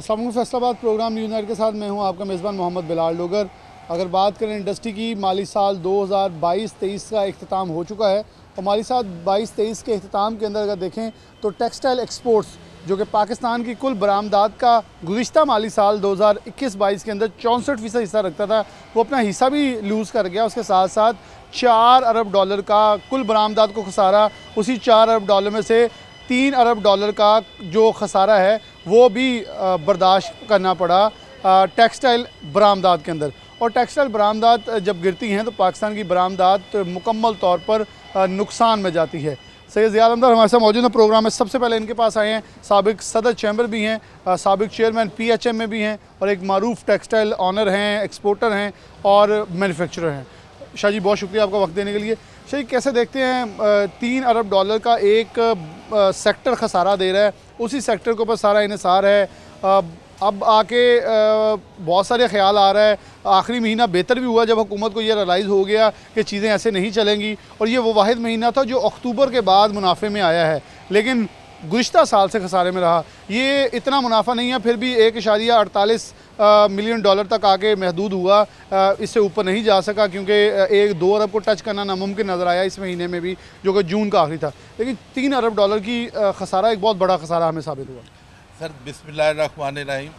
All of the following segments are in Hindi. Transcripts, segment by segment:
अस्सलाम वालेकुम। फैसलाबाद प्रोग्राम न्यूज़ नाइट के साथ मैं हूं आपका मेज़बान मोहम्मद बिलाल डोगर। अगर बात करें इंडस्ट्री की, माली साल 2022-23 का इख्तिताम हो चुका है और माली साल 22-23 के इख्तिताम के अंदर अगर देखें तो टेक्सटाइल एक्सपोर्ट्स जो कि पाकिस्तान की कुल बरामदात का गुज़िश्ता माली साल 2021-22 के अंदर 64% हिस्सा रखता था, वो अपना हिस्सा भी लूज़ कर गया। उसके साथ साथ 4 अरब डॉलर का कुल बरामदात को खसारा, उसी 4 अरब डॉलर में से 3 अरब डॉलर का जो खसारा है वो भी बर्दाश्त करना पड़ा टेक्सटाइल बरामदात के अंदर। और टेक्सटाइल बरामदात जब गिरती हैं तो पाकिस्तान की बरामदात मुकम्मल तौर पर नुकसान में जाती है। सैयद ज़िया आलमदार हमारे साथ मौजूद है प्रोग्राम में। सबसे पहले इनके पास आए हैं, साबिक सदर चैम्बर भी हैं, साबिक चेयरमैन PHM में भी हैं और एक मारूफ टेक्सटाइल ऑनर हैं, एक्सपोर्टर हैं और मैन्युफैक्चरर हैं। शाह जी, बहुत शुक्रिया आपका वक्त देने के लिए। शाह जी, कैसे देखते हैं 3 अरब डॉलर का एक सेक्टर खसारा दे रहा है, उसी सेक्टर के ऊपर सारा इन्हिसार है। अब आके बहुत सारे ख्याल आ रहा है, आखिरी महीना बेहतर भी हुआ जब हुकूमत को ये रियलाइज़ हो गया कि चीज़ें ऐसे नहीं चलेंगी, और ये वो वाहिद महीना था जो अक्टूबर के बाद मुनाफे में आया है, लेकिन गुज़िश्ता साल से खसारे में रहा। ये इतना मुनाफा नहीं है, फिर भी 1.48 मिलियन डॉलर तक आके महदूद हुआ, इससे ऊपर नहीं जा सका क्योंकि 1-2 अरब को टच करना नामुमकिन नज़र आया इस महीने में भी, जो कि जून का आखिरी था। लेकिन 3 अरब डॉलर की खसारा एक बहुत बड़ा खसारा हमें साबित हुआ। सर, बिस्मिल्लाहिर्रहमानिर्रहीम।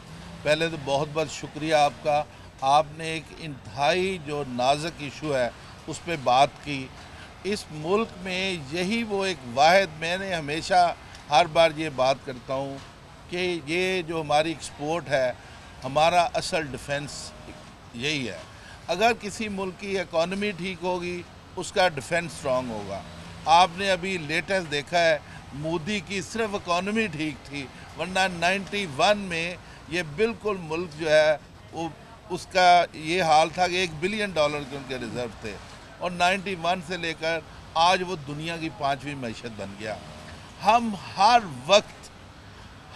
पहले तो बहुत बहुत शुक्रिया आपका। आपने एक इंतहाई जो नाजुक इशू है उस पर बात की। इस मुल्क में यही वो एक वाहिद, मैंने हमेशा हर बार ये बात करता हूँ कि ये जो हमारी एक्सपोर्ट है, हमारा असल डिफेंस यही है। अगर किसी मुल्क की इकॉनमी ठीक होगी, उसका डिफेंस स्ट्रॉन्ग होगा। आपने अभी लेटेस्ट देखा है, मोदी की सिर्फ इकॉनमी ठीक थी, वरना 91 में ये बिल्कुल मुल्क जो है वो उसका ये हाल था कि $1 बिलियन के उनके रिज़र्व थे, और 91 से लेकर आज वो दुनिया की 5वीं मईशत बन गया। हम हर वक्त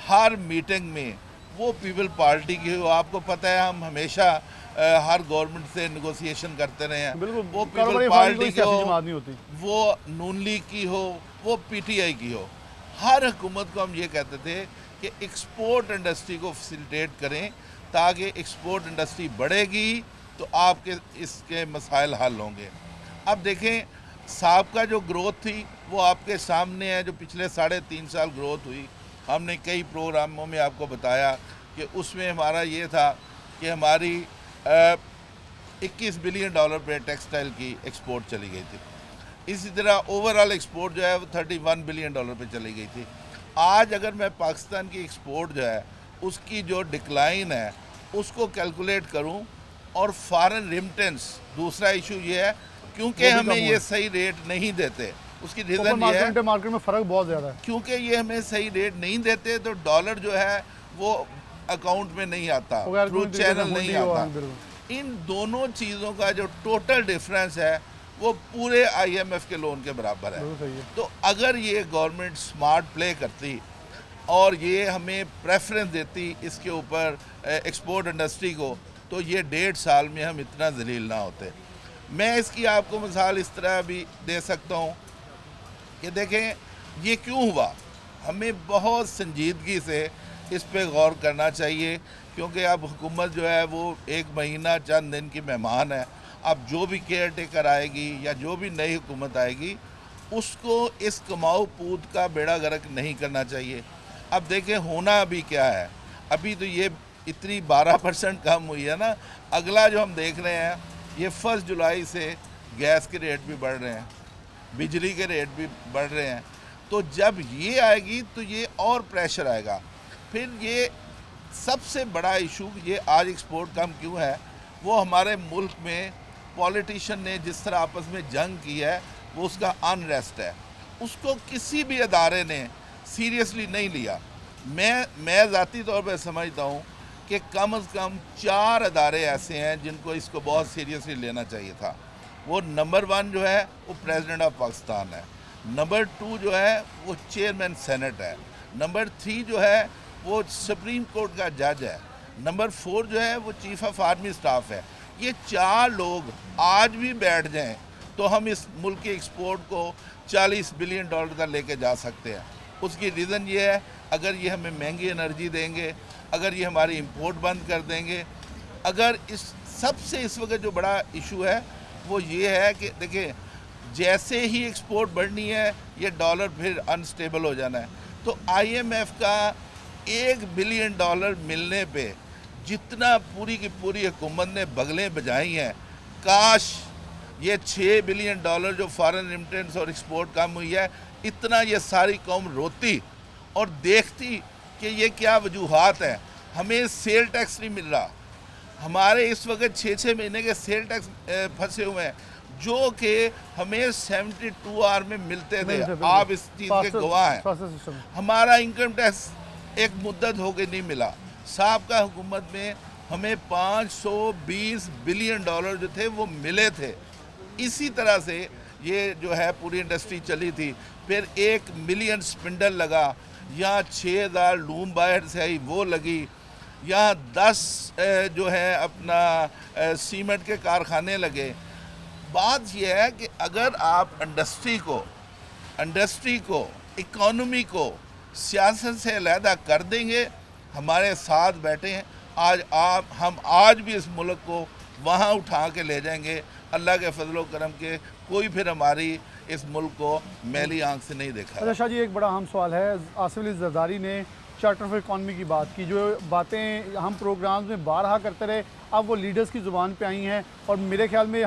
हर मीटिंग में, वो पीपल पार्टी की हो, आपको पता है हम हमेशा हर गवर्नमेंट से नेगोशिएशन करते रहे हैं, वो पीपल पार्टी की हो, वो नून लीग की हो, वो PTI की हो, हर हुकूमत को हम ये कहते थे कि एक्सपोर्ट इंडस्ट्री को फैसिलिटेट करें, ताकि एक्सपोर्ट इंडस्ट्री बढ़ेगी तो आपके इसके मसाइल हल होंगे। अब देखें, साहब जो ग्रोथ थी वो आपके सामने है, जो पिछले 3.5 साल ग्रोथ हुई। हमने कई प्रोग्रामों में आपको बताया कि उसमें हमारा ये था कि हमारी 21 बिलियन डॉलर पे टेक्सटाइल की एक्सपोर्ट चली गई थी। इसी तरह ओवरऑल एक्सपोर्ट जो है वो 31 बिलियन डॉलर पे चली गई थी। आज अगर मैं पाकिस्तान की एक्सपोर्ट जो है उसकी जो डिक्लाइन है उसको कैलकुलेट करूं, और फॉरेन रिमिटेंस, दूसरा इशू ये है क्योंकि हमें ये सही रेट नहीं देते, उसकी रीज़न ये है मार्केट में फ़र्क बहुत ज़्यादा है, क्योंकि ये हमें सही रेट नहीं देते तो डॉलर जो है वो अकाउंट में नहीं आता, थ्रू चैनल नहीं आता। इन दोनों चीज़ों का जो टोटल डिफरेंस है वो पूरे IMF के लोन के बराबर है। तो अगर ये गवर्नमेंट स्मार्ट प्ले करती और ये हमें प्रेफरेंस देती इसके ऊपर एक्सपोर्ट इंडस्ट्री को, तो ये 1.5 साल में हम इतना जलील ना होते। मैं इसकी आपको मिसाल इस तरह भी दे सकता हूँ कि देखें ये क्यों हुआ। हमें बहुत संजीदगी से इस पे गौर करना चाहिए, क्योंकि अब हुकूमत जो है वो 1 महीना चंद दिन की मेहमान है। अब जो भी केयर टेकर आएगी या जो भी नई हुकूमत आएगी, उसको इस कमाऊ पूत का बेड़ा गर्क नहीं करना चाहिए। अब देखें होना अभी क्या है, अभी तो ये इतनी 12% कम हुई है ना। अगला जो हम देख रहे हैं, ये 1 जुलाई से गैस के रेट भी बढ़ रहे हैं, बिजली के रेट भी बढ़ रहे हैं। तो जब ये आएगी तो ये और प्रेशर आएगा। फिर ये सबसे बड़ा इशू, ये आज एक्सपोर्ट कम क्यों है, वो हमारे मुल्क में पॉलिटिशियन ने जिस तरह आपस में जंग की है, वो उसका अनरेस्ट है। उसको किसी भी अदारे ने सीरियसली नहीं लिया। मैं ज़ाती तौर पर समझता हूँ कि कम से कम 4 अदारे ऐसे हैं जिनको इसको बहुत सीरियसली लेना चाहिए था। वो नंबर 1 जो है वो प्रेसिडेंट ऑफ पाकिस्तान है, नंबर 2 जो है वो चेयरमैन सेनेट है, नंबर 3 जो है वो सुप्रीम कोर्ट का जज है, नंबर 4 जो है वो चीफ ऑफ आर्मी स्टाफ है। ये 4 लोग आज भी बैठ जाएं तो हम इस मुल्क की एक्सपोर्ट को $40 बिलियन तक लेके जा सकते हैं। उसकी रीज़न ये है, अगर ये हमें महंगी एनर्जी देंगे, अगर ये हमारी इंपोर्ट बंद कर देंगे, अगर इस सबसे इस वक्त जो बड़ा इशू है वो ये है कि देखिए जैसे ही एक्सपोर्ट बढ़नी है ये डॉलर फिर अनस्टेबल हो जाना है। तो IMF का $1 बिलियन मिलने पे जितना पूरी की पूरी हुकूमत ने बगलें बजाई हैं, काश ये $6 बिलियन जो फॉरेन रेमिटेंस और एक्सपोर्ट कम हुई है, इतना ये सारी कौम रोती और देखती कि ये क्या वजूहात हैं। हमें सेल टैक्स नहीं मिल रहा, हमारे इस वक्त 6-6 महीने के सेल टैक्स फंसे हुए हैं जो कि हमें 72 आवर में मिलते थे। आप इस चीज़ के गवाह हैं। हमारा इनकम टैक्स एक मुद्दत हो गई नहीं मिला। साबका हुकूमत में हमें 520 बिलियन जो थे वो मिले थे। इसी तरह से ये जो है पूरी इंडस्ट्री चली थी। फिर 1 मिलियन स्पिंडल लगा, यहाँ 6000 लूम बायर्स है वो लगी, यहाँ 10 जो है अपना सीमेंट के कारखाने लगे। बात यह है कि अगर आप इंडस्ट्री को इकोनॉमी को सियासत से अलहदा कर देंगे, हमारे साथ बैठे हैं हम आज भी इस मुल्क को वहाँ उठा के ले जाएंगे। अल्लाह के फजलो करम के कोई फिर हमारी इस मुल्क को मैली आंख से नहीं देखा। अच्छा शाह जी, एक बड़ा अहम सवाल है। आसिफ अली जरदारी ने चार्टर ऑफ इकॉनमी की बात की, जो बातें हम प्रोग्राम्स में बारहा करते रहे, अब वो लीडर्स की ज़ुबान पे आई हैं और मेरे ख्याल में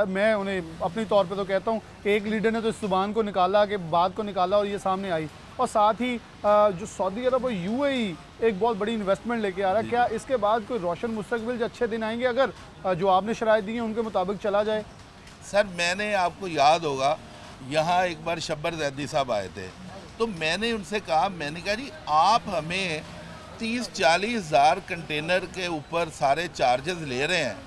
मैं उन्हें अपनी तौर पे तो कहता हूँ कि एक लीडर ने तो इस ज़ुबान को निकाला, कि बात को निकाला और ये सामने आई। और साथ ही जो सऊदी अरब और UAE एक बहुत बड़ी इन्वेस्टमेंट लेके आ रहा है, क्या इसके बाद कोई रोशन मुस्तकबिल जो अच्छे दिन आएंगे अगर जो आपने शराइत दी हैं उनके मुताबिक चला जाए? सर, मैंने आपको याद होगा यहाँ एक बार शब्बर जैदी साहब आए थे, तो मैंने उनसे कहा, मैंने कहा जी आप हमें 30-40 हज़ार कंटेनर के ऊपर सारे चार्जेस ले रहे हैं,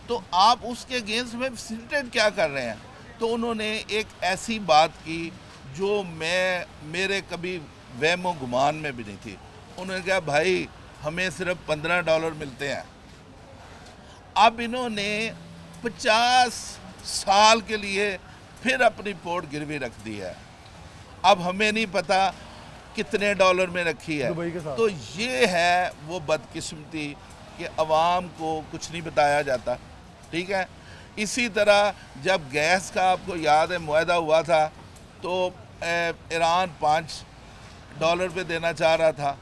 तो आप उसके अगेंस्ट में फैसिलिटेट क्या कर रहे हैं? तो उन्होंने एक ऐसी बात की जो मेरे कभी वहमो गुमान में भी नहीं थी। उन्होंने कहा भाई हमें सिर्फ $15 मिलते हैं। अब इन्होंने 50 साल के लिए फिर अपनी पोर्ट गिरवी रख दी है। अब हमें नहीं पता कितने डॉलर में रखी है। तो ये है वो बदकिस्मती कि अवाम को कुछ नहीं बताया जाता। ठीक है, इसी तरह जब गैस का आपको याद है मुआहदा हुआ था तो ईरान $5 पे देना चाह रहा था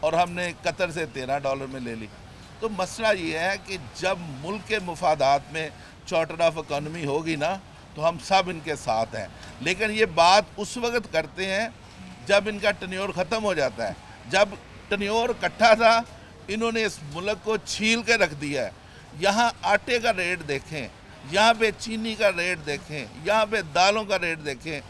और हमने कतर से $13 में ले ली। तो मसला ये है कि जब मुल्क के मुफादात में चार्टर ऑफ इकॉनमी होगी ना तो हम सब इनके साथ हैं, लेकिन ये बात उस वक्त करते हैं जब इनका टन्योर ख़त्म हो जाता है। जब टन्योर इकट्ठा था इन्होंने इस मुल्क को छील के रख दिया है। यहाँ आटे का रेट देखें, यहाँ पे चीनी का रेट देखें, यहाँ पे दालों का रेट देखें।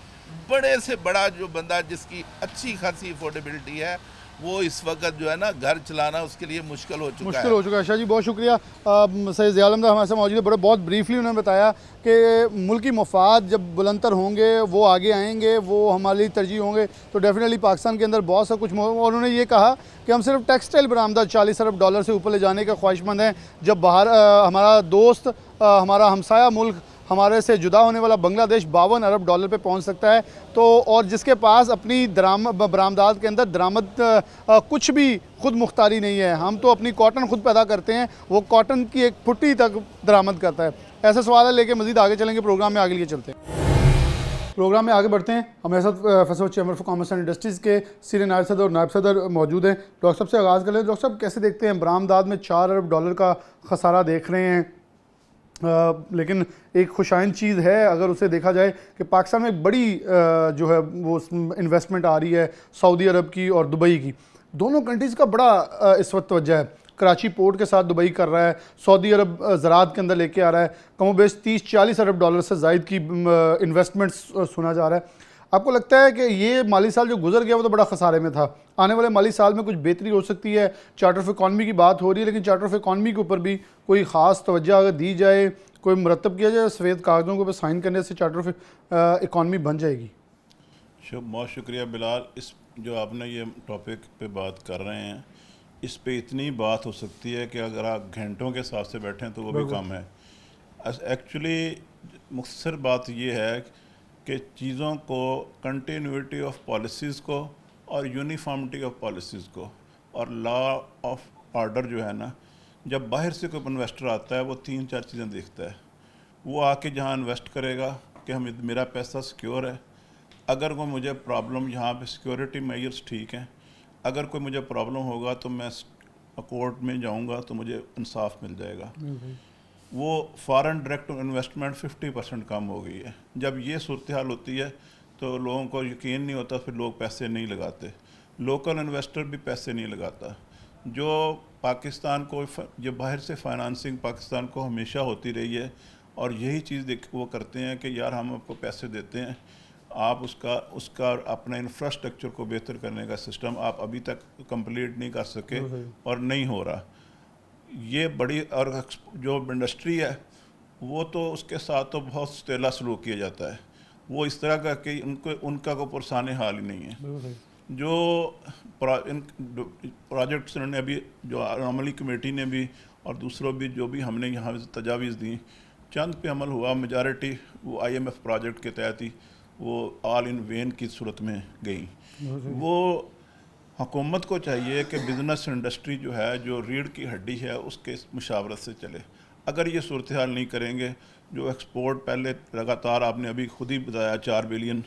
बड़े से बड़ा जो बंदा जिसकी अच्छी खासी अफोर्डेबिलिटी है वो इस वक्त जो है ना घर चलाना उसके लिए मुश्किल हो चुका है। शाह जी बहुत शुक्रिया। सैयद ज़िया आलम हमारे साथ मौजूद है। बहुत ब्रीफली उन्होंने बताया कि मुल्की मफाद जब बुलंदतर होंगे वो आगे आएंगे, वो हमारे लिए तरजीह होंगे, तो डेफिनेटली पाकिस्तान के अंदर बहुत सा कुछ। और उन्होंने ये कहा कि हम सिर्फ टेक्सटाइल बरामदा $40 अरब से ऊपर ले जाने का ख्वाहिशमंद हैं। जब बाहर हमारा दोस्त हमारा हमसाया मुल्क हमारे से जुदा होने वाला बांग्लादेश $52 अरब पे पहुंच सकता है, तो और जिसके पास अपनी बरामदात के अंदर दरामद कुछ भी खुद मुख्तारी नहीं है। हम तो अपनी कॉटन खुद पैदा करते हैं, वो कॉटन की एक फुट्टी तक दरामद करता है। ऐसा सवाल है, लेके मज़ीद आगे चलेंगे, प्रोग्राम में आगे लिए चलते हैं। प्रोग्राम में आगे बढ़ते हैं। हमारे साथ Faisal chamber for commerce and industries के सीनियर नायब सदर और नायब सदर मौजूद हैं। डॉक्टर साहब से आगाज़ कर लें। डॉक्टर साहब कैसे देखते हैं, बरामदात में $4 अरब का खसारा देख रहे हैं, लेकिन एक खुशाइन चीज़ है अगर उसे देखा जाए कि पाकिस्तान में बड़ी जो है वो इन्वेस्टमेंट आ रही है सऊदी अरब की और दुबई की। दोनों कंट्रीज़ का बड़ा इस वक्त तवज्जो है। कराची पोर्ट के साथ दुबई कर रहा है, सऊदी अरब ज़राअत के अंदर लेके आ रहा है। कमोबेश 30-40 अरब डॉलर से ज़ायद की इन्वेस्टमेंट सुना जा रहा है। आपको लगता है कि ये माली साल जो गुजर गया वो तो बड़ा खसारे में था, आने वाले माली साल में कुछ बेहतरी हो सकती है? चार्टर ऑफ इकॉनमी की बात हो रही है, लेकिन चार्टर ऑफ इकॉनमी के ऊपर भी कोई ख़ास तवज्जो अगर दी जाए, कोई मुरतब किया जाए, सफ़ेद कागज़ों के ऊपर साइन करने से चार्टर ऑफ इकॉनमी बन जाएगी? बहुत शुक्रिया बिलाल। इस जो आपने ये टॉपिक पे बात कर रहे हैं, इस पे इतनी बात हो सकती है कि अगर आप घंटों के साथ से बैठें तो वो भी कम है। एक्चुअली मुख्तसर बात ये है कि चीज़ों को, कंटिन्यूटी ऑफ पॉलिसीज़ को और यूनिफॉर्मिटी ऑफ पॉलिसीज़ को और लॉ ऑफ ऑर्डर जो है ना, जब बाहर से कोई इन्वेस्टर आता है वो 3-4 चीज़ें देखता है। वो आके जहाँ इन्वेस्ट करेगा कि हम मेरा पैसा सिक्योर है, अगर कोई मुझे प्रॉब्लम, यहाँ पे सिक्योरिटी मेजर्स ठीक हैं, अगर कोई मुझे प्रॉब्लम होगा तो मैं कोर्ट में जाऊँगा तो मुझे इंसाफ मिल जाएगा। वो फॉरेन डायरेक्ट इन्वेस्टमेंट 50% कम हो गई है। जब ये सूरत हाल होती है तो लोगों को यकीन नहीं होता, फिर लोग पैसे नहीं लगाते, लोकल इन्वेस्टर भी पैसे नहीं लगाता। जो पाकिस्तान को, जो बाहर से फाइनेंसिंग पाकिस्तान को हमेशा होती रही है, और यही चीज़ देख वो करते हैं कि यार हम आपको पैसे देते हैं, आप उसका अपना इंफ्रास्ट्रक्चर को बेहतर करने का सिस्टम आप अभी तक कंप्लीट नहीं कर सके और नहीं हो रहा। ये बड़ी, और जो इंडस्ट्री है वो तो उसके साथ तो बहुत सतेला सलूक किया जाता है। वो इस तरह का कि उनका कोई पुरसाने हाल ही नहीं है। जो प्रोजेक्ट्स उन्होंने अभी, जो अमली कमेटी ने भी और दूसरों भी, जो भी हमने यहाँ तजावीज़ दी, चंद पे अमल हुआ, मेजॉरिटी वो IMF प्रोजेक्ट के तहत ही वो ऑल इन वेन की सूरत में गई। वो हुकूमत को चाहिए कि बिज़नेस इंडस्ट्री जो है, जो रीढ़ की हड्डी है, उसके मुशावरत से चले। अगर ये सूरत हाल नहीं करेंगे, जो एक्सपोर्ट पहले लगातार आपने अभी खुद ही बताया $4 बिलियन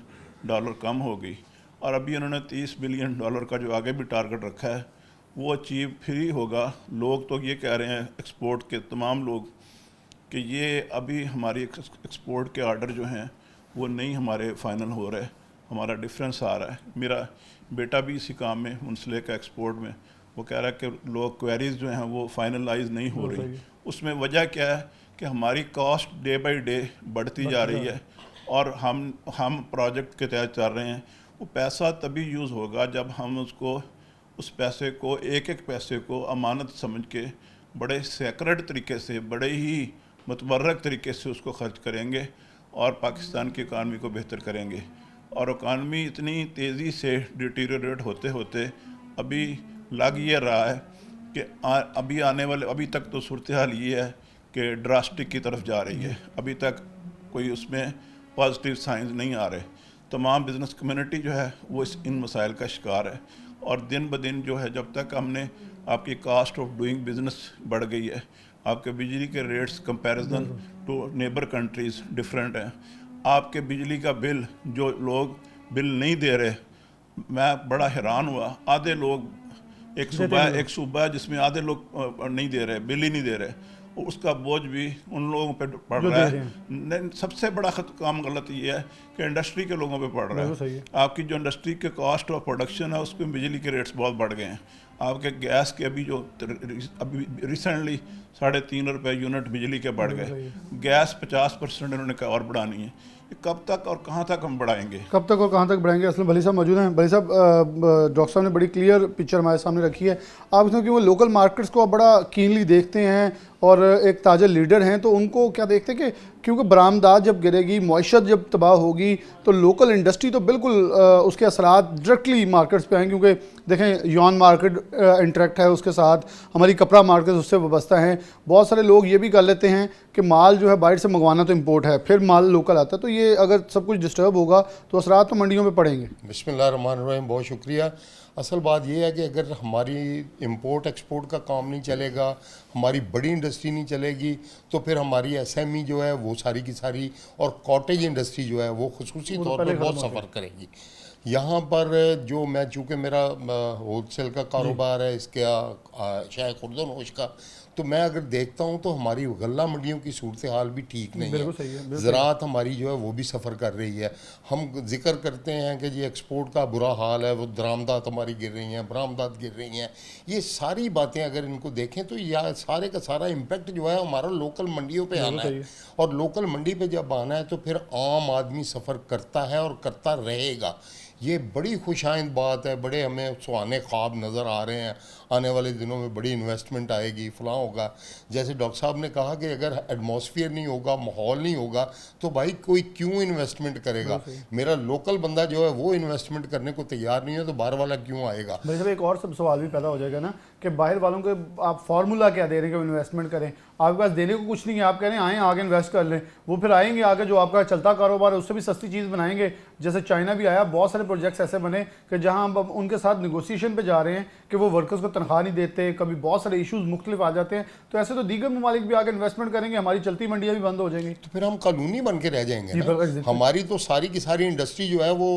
कम हो गई, और अभी उन्होंने $30 बिलियन का जो आगे भी टारगेट रखा है वो अचीव फिर ही होगा। लोग तो ये कह रहे हैं, एक्सपोर्ट के तमाम लोग, कि ये अभी हमारी एक्सपोर्ट के आर्डर जो हैं वो नहीं हमारे फाइनल हो रहे, हमारा डिफरेंस आ रहा है। मेरा बेटा भी इसी काम में मुंसलिक है, एक्सपोर्ट में। वो कह रहा है कि लोग क्वेरीज जो हैं वो फाइनलाइज नहीं हो रही। उसमें वजह क्या है कि हमारी कॉस्ट डे बाय डे बढ़ती जा रही है, और हम प्रोजेक्ट के तहत चल रहे हैं। वो पैसा तभी यूज़ होगा जब हम उस पैसे को, एक एक पैसे को अमानत समझ के बड़े सेक्रेट तरीके से, बड़े ही मुतबर्रक तरीके से उसको खर्च करेंगे और पाकिस्तान की इकानमी को बेहतर करेंगे। और इकानमी इतनी तेज़ी से डिटीरियोरेट होते होते अभी लग ये रहा है कि अभी तक तो सूरत हाल ये है कि ड्रास्टिक की तरफ जा रही है। अभी तक कोई उसमें पॉजिटिव साइंस नहीं आ रहे। तमाम बिज़नेस कम्युनिटी जो है वो इन मसाइल का शिकार है, और दिन ब दिन जो है, जब तक हमने, आपकी कास्ट ऑफ डूइंग बिज़नेस बढ़ गई है, आपके बिजली के rates comparison to neighbour countries different हैं, आपके बिजली का बिल, जो लोग बिल नहीं दे रहे, मैं बड़ा हैरान हुआ। आधे लोग, एक सूबा जिसमें आधे लोग नहीं दे रहे, बिल ही नहीं दे रहे, उसका बोझ भी उन लोगों पे पड़ रहा है। सबसे बड़ा काम गलत ये है कि इंडस्ट्री के लोगों पे पड़ रहा है। आपकी जो इंडस्ट्री के कॉस्ट ऑफ प्रोडक्शन है, उस पर बिजली के रेट्स बहुत बढ़ गए हैं। आपके गैस के अभी रिसेंटली ₹3.5 यूनिट बिजली के बढ़ गए। गैस 50% इन्होंने कहा और बढ़ानी है। कब तक और कहाँ तक हम बढ़ाएंगे? असलम भली साहब मौजूद हैं। भली साहब, डॉक्टर साहब ने बड़ी क्लियर पिक्चर हमारे सामने रखी है। आप इसमें कि वो लोकल मार्केट्स को बड़ा कीनली देखते हैं और एक ताज़ा लीडर हैं, तो उनको क्या देखते हैं कि क्योंकि बरामदात जब गिरेगी, मईशत जब तबाह होगी, तो लोकल इंडस्ट्री तो बिल्कुल उसके असरात डायरेक्टली मार्केट्स पे हैं। क्योंकि देखें, यॉन मार्केट इंटरेक्ट है उसके साथ, हमारी कपड़ा मार्केट उससे वाबस्ता हैं। बहुत सारे लोग ये भी कर लेते हैं कि माल जो है बाहर से मंगवाना तो इम्पोर्ट है, फिर माल लोकल आता है। तो ये अगर सब कुछ डिस्टर्ब होगा तो असरात तो मंडियों में पड़ेंगे। बिस्मिल्लाहिर्रहमानिर्रहीम, बहुत शुक्रिया। असल बात यह है कि अगर हमारी इंपोर्ट एक्सपोर्ट का काम नहीं चलेगा, हमारी बड़ी इंडस्ट्री नहीं चलेगी, तो फिर हमारी SME जो है वो सारी की सारी, और कॉटेज इंडस्ट्री जो है वो खुसूसी तौर पर बहुत सफ़र करेगी। यहाँ पर जो मैं, चूँकि मेरा होलसेल का कारोबार है, इसके शायद खुर्दनोश का, तो मैं अगर देखता हूँ तो हमारी गल्ला मंडियों की सूरत हाल भी ठीक नहीं है। ज़राअत हमारी जो है वो भी सफ़र कर रही है। हम जिक्र करते हैं कि जी एक्सपोर्ट का बुरा हाल है, वो दरामदात हमारी गिर रही हैं, बरामदात गिर रही हैं। ये सारी बातें अगर इनको देखें तो यह सारे का सारा इम्पेक्ट जो है हमारा लोकल मंडियों पर आना है, और लोकल मंडी पर जब आना है तो फिर आम आदमी सफ़र करता है और करता रहेगा। ये बड़ी खुशाइंद बात है। बड़े हमें सुहाने ख्वाब नज़र आ रहे हैं, आने वाले दिनों में बड़ी इन्वेस्टमेंट आएगी, फलां होगा। जैसे डॉक्टर साहब ने कहा कि अगर एटमॉस्फेयर नहीं होगा, माहौल नहीं होगा, तो भाई कोई क्यों इन्वेस्टमेंट करेगा? मेरा लोकल बंदा जो है वो इन्वेस्टमेंट करने को तैयार नहीं है, तो बाहर वाला क्यों आएगा? भाई साहब, एक और सब सवाल भी पैदा हो जाएगा ना कि बाहर वालों को आप फार्मूला क्या दे रहे हैं कि इन्वेस्टमेंट करें? आपके पास देने को कुछ नहीं है, आप कह रहे हैं आएँ आगे इन्वेस्ट कर लें। वो फिर आएंगे आगे, जो आपका चलता कारोबार है उससे भी सस्ती चीज़ बनाएंगे, जैसे चाइना भी आया, बहुत सारे प्रोजेक्ट्स ऐसे बने कि जहाँ हम अब उनके साथ निगोसिएशन पे जा रहे हैं कि वो वर्कर्स को तनख्वाह नहीं देते, कभी बहुत सारे इशूज़ मुख्तलिफ आ जाते हैं। तो ऐसे तो दीगर ममालिक भी आकर इन्वेस्टमेंट करेंगे, हमारी चलती मंडियाँ भी बंद हो जाएंगी। तो फिर हम कानूनी बन के रह जाएंगे ना। exactly. हमारी तो सारी की सारी इंडस्ट्री जो है वो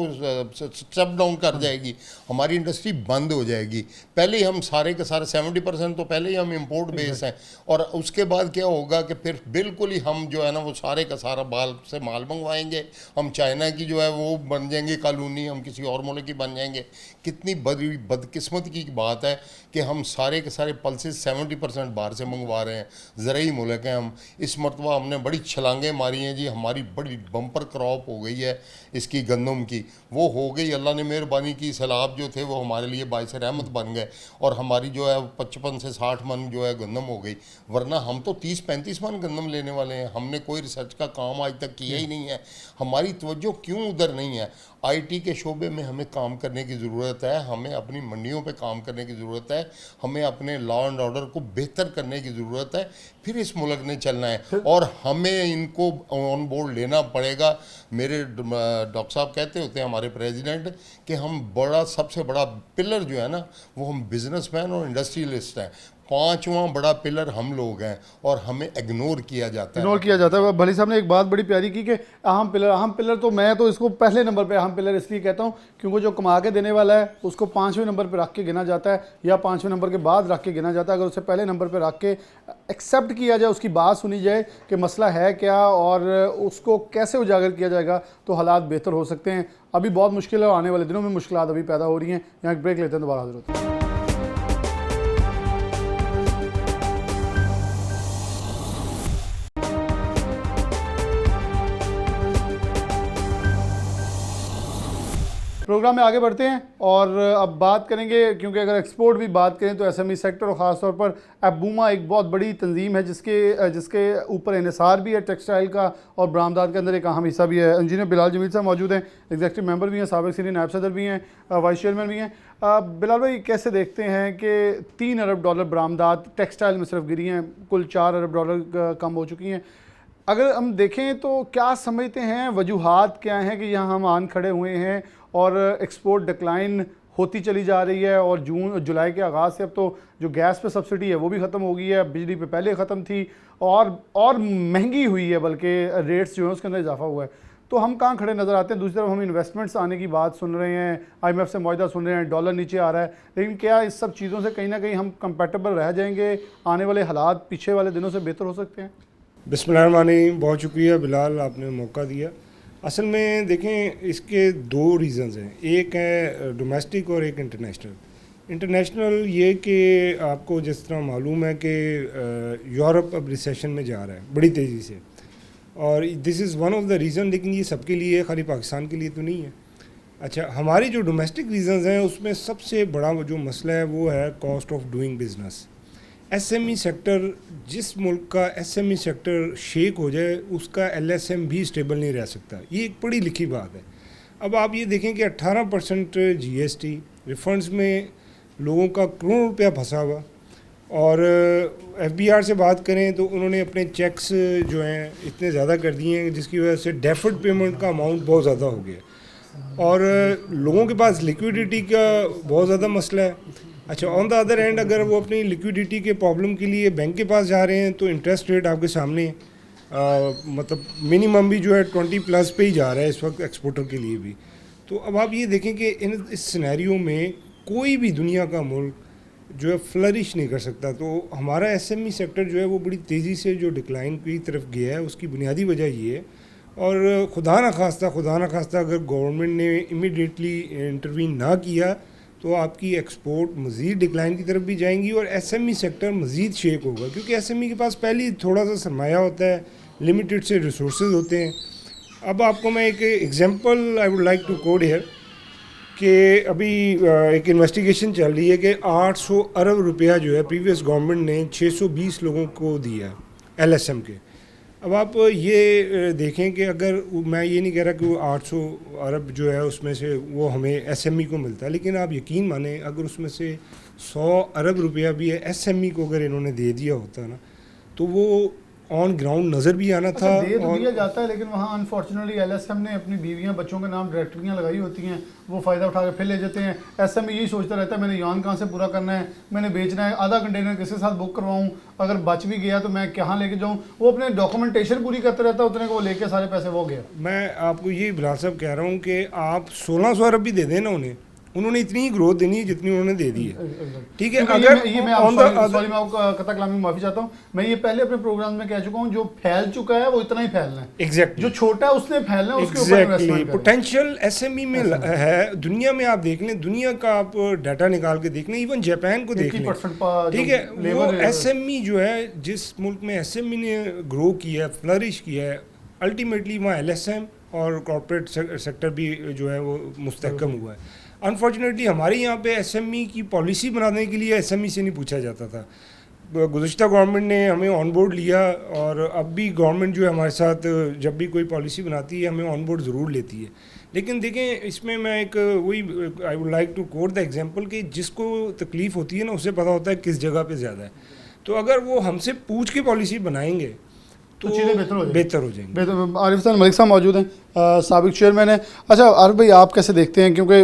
शट डाउन कर जाएगी, हमारी इंडस्ट्री बंद हो जाएगी। पहले ही हम सारे के सारे 70% तो पहले ही हम इंपोर्ट बेस हैं, और उसके बाद क्या होगा कि फिर बिल्कुल ही हम जो है ना वो सारे का सारा बाल से माल मंगवाएंगे, हम चाइना की जो है वो बन जाएंगे कॉलोनी, हम किसी और मुल्क की बन जाएंगे। कितनी बड़ी बदकिस्मत की बात है कि हम सारे के सारे पल्सेस 70% बाहर से मंगवा रहे हैं। ज़रूरी मुल्क हैं हम। इस मरतबा हमने बड़ी छलांगें मारी हैं जी, हमारी बड़ी बम्पर क्रॉप हो गई है इसकी गंदम की, वो हो गई, अल्लाह ने मेहरबानी की। सैलाब जो थे वो हमारे लिए बाइस रहमत बन गए, और हमारी जो है 55 से 60 मन जो है गंदम हो गई, वरना हम तो 30-35 मन गंदम लेने वाले हैं। हमने कोई रिसर्च का काम आज तक किया ही नहीं है। हमारी तवज्जो क्यों उधर नहीं है? आईटी के शोबे में हमें काम करने की ज़रूरत है, हमें अपनी मंडियों पे काम करने की ज़रूरत है, हमें अपने लॉ एंड ऑर्डर को बेहतर करने की ज़रूरत है। फिर इस मुल्क ने चलना है और हमें इनको ऑन बोर्ड लेना पड़ेगा। मेरे डॉक्टर साहब कहते होते हैं हमारे प्रेसिडेंट कि हम सबसे बड़ा पिलर जो है ना वो हम बिजनेसमैन और इंडस्ट्रियलिस्ट हैं। 5वां बड़ा पिलर हम लोग हैं और हमें इग्नोर किया जाता है। भली साहब ने एक बात बड़ी प्यारी की कि अहम पिलर तो मैं तो इसको पहले नंबर पे अहम पिलर इसलिए कहता हूँ क्योंकि जो कमा के देने वाला है उसको 5वें नंबर पे रख के गिना जाता है, या 5वें नंबर के बाद रख के गिना जाता है। अगर उसे पहले नंबर पे रख के एक्सेप्ट किया जाए, उसकी बात सुनी जाए कि मसला है क्या और उसको कैसे उजागर किया जाएगा, तो हालात बेहतर हो सकते हैं। अभी बहुत मुश्किल है, आने वाले दिनों में मुश्किलात अभी पैदा हो रही हैं। यहाँ एक ब्रेक लेते हैं, दोबारा हाजिर होते हैं। प्रोग्राम में आगे बढ़ते हैं और अब बात करेंगे, क्योंकि अगर एक्सपोर्ट भी बात करें तो एसएमई सेक्टर और ख़ास तौर पर एबूमा एक बहुत बड़ी तंजीम है जिसके ऊपर इन्हिसार भी है टेक्सटाइल का और बरामदात के अंदर एक अहम हिस्सा भी है। इंजीनियर बिलाल जमील साहब मौजूद हैं, एग्जीक्यूटिव मेंबर भी हैं, साबिक सीनियर नायब सदर भी हैं, वाइस चेयरमैन भी हैं। बिलाल भाई, कैसे देखते हैं कि $3 अरब बरामदात टेक्सटाइल में सिर्फ गिरी हैं, कुल $4 अरब कम हो चुकी हैं। अगर हम देखें तो क्या समझते हैं, वजूहात क्या हैं कि यहाँ हम आन खड़े हुए हैं और एक्सपोर्ट डिक्लाइन होती चली जा रही है, और जुलाई के आगाज़ से अब तो जो गैस पे सब्सिडी है वो भी ख़त्म हो गई है, बिजली पे पहले ख़त्म थी और महंगी हुई है, बल्कि रेट्स जो है उसके अंदर इजाफा हुआ है। तो हम कहाँ खड़े नज़र आते हैं? दूसरी तरफ हम इन्वेस्टमेंट्स आने की बात सुन रहे हैं, IMF से मुआहदा सुन रहे हैं, डॉलर नीचे आ रहा है, लेकिन क्या इस सब चीज़ों से कहीं ना कहीं हम कंपेटेबल रह जाएंगे? आने वाले हालात पीछे वाले दिनों से बेहतर हो सकते हैं? बिस्मिल्लाहिर्रहमानिर्रहीम। बहुत शुक्रिया बिलाल, आपने मौका दिया। असल में देखें, इसके 2 रीज़न्स हैं, एक है डोमेस्टिक और एक इंटरनेशनल। इंटरनेशनल ये कि आपको जिस तरह मालूम है कि यूरोप अब रिसेशन में जा रहा है बड़ी तेज़ी से, और this is one of the reason, लेकिन ये सबके लिए, खाली पाकिस्तान के लिए तो नहीं है। अच्छा, हमारी जो डोमेस्टिक रीज़न्स हैं उसमें सबसे बड़ा जो मसला है वो है cost of doing business. SME sector, जिस मुल्क का एसएमई सेक्टर शेक हो जाए उसका एलएसएम भी स्टेबल नहीं रह सकता, ये एक पढ़ी लिखी बात है। अब आप ये देखें कि 18% जीएसटी रिफंड्स में लोगों का करोड़ों रुपया फंसा हुआ, और एफबीआर से बात करें तो उन्होंने अपने चेक्स जो हैं इतने ज़्यादा कर दिए हैं जिसकी वजह से डेफर्ड पेमेंट का अमाउंट बहुत ज़्यादा हो गया, और लोगों के पास लिक्विडिटी का बहुत ज़्यादा मसला है। अच्छा, ऑन द अदर एंड अगर वो अपनी लिक्विडिटी के प्रॉब्लम के लिए बैंक के पास जा रहे हैं तो इंटरेस्ट रेट आपके सामने है, मतलब मिनिमम भी जो है 20+ पे ही जा रहा है इस वक्त एक्सपोर्टर के लिए भी। तो अब आप ये देखें कि इस सिनेरियो में कोई भी दुनिया का मुल्क जो है फ्लरिश नहीं कर सकता। तो हमारा एसएमई सेक्टर जो है वो बड़ी तेज़ी से जो डिक्लाइन की तरफ गया है, उसकी बुनियादी वजह ये है। और खुदा न खास्ता अगर गवर्नमेंट ने इमीडिएटली इंटरवीन ना किया तो आपकी एक्सपोर्ट मज़ीद डिक्लाइन की तरफ भी जाएंगी और एसएमई सेक्टर मज़ीद शेक होगा, क्योंकि एसएमई के पास पहले ही थोड़ा सा सरमाया होता है, लिमिटेड से रिसोर्सेज होते हैं। अब आपको मैं एक example I would like to quote here कि अभी एक इन्वेस्टिगेशन चल रही है कि 800 अरब रुपया जो है प्रीवियस गवर्नमेंट ने 620 लोगों को दिया एलएसएम के। अब आप ये देखें कि अगर, मैं ये नहीं कह रहा कि वो 800 अरब जो है उसमें से वो हमें एसएमई को मिलता है, लेकिन आप यकीन माने अगर उसमें से 100 अरब रुपया भी एसएमई को अगर इन्होंने दे दिया होता ना, तो वो ऑन ग्राउंड नज़र भी आना था। दे तो और दिया जाता है, लेकिन वहाँ अनफॉर्चुनेटली एलएसएम ने अपनी बीवियां बच्चों के नाम डायरेक्टरियाँ लगाई होती हैं, वो फ़ायदा उठा के फिर ले जाते हैं। एसएम यही सोचता रहता है मैंने यान कहाँ से पूरा करना है, मैंने बेचना है, आधा कंटेनर किसके साथ बुक करवाऊँ, अगर बच भी गया तो मैं कहाँ लेके जाऊँ। वो अपने डॉक्यूमेंटेशन पूरी करते रहता है, उतने को वो लेके सारे पैसे वो गया। मैं आपको ये बिलाल साहब कह रहा हूँ कि आप 1600 अरब भी दे दें ना उन्होंने इतनी ही ग्रोथ देनी है जितनी उन्होंने दे दी है, ठीक है। अगर ये मैं सॉरी मैं आपको कथा कलामी में माफी चाहता हूँ, मैं ये पहले अपने प्रोग्राम में कह चुका हूँ, जो फैल चुका है वो इतना ही फैलना है। एग्जैक्टली जो छोटा है उसने फैलना है, उसके ऊपर इन्वेस्टमेंट करें। पोटेंशियल एसएमई में है दुनिया में। आप देख लें, दुनिया का आप डाटा निकाल के देख लें, इवन जापान को देख लें, ठीक है। वो एसएमई जो है, जिस मुल्क में एसएमई ने ग्रो किया है, फ्लरिश किया है, अल्टीमेटली वहाँ एलएसएम और कॉर्पोरेट सेक्टर भी जो है वो मुस्तहकम हुआ है। अनफॉर्चुनेटली हमारे यहाँ पे एसएमई की पॉलिसी बनाने के लिए एसएमई से नहीं पूछा जाता था। गुज़श्ता गवर्नमेंट ने हमें ऑन बोर्ड लिया, और अब भी गवर्नमेंट जो है हमारे साथ जब भी कोई पॉलिसी बनाती है हमें ऑन बोर्ड ज़रूर लेती है। लेकिन देखें, इसमें मैं एक वही I would like to quote the example कि जिसको तकलीफ़ होती है ना, उसे पता होता है किस जगह पे ज़्यादा है। तो अगर वो हमसे पूछ के पॉलिसी बनाएंगे तो चीज़ें बेहतर हो जाएंगी। आरिफ हसन मलिक साहब मौजूद हैं, साबिक चेयरमैन है। अच्छा आरिफ भाई, आप कैसे देखते हैं, क्योंकि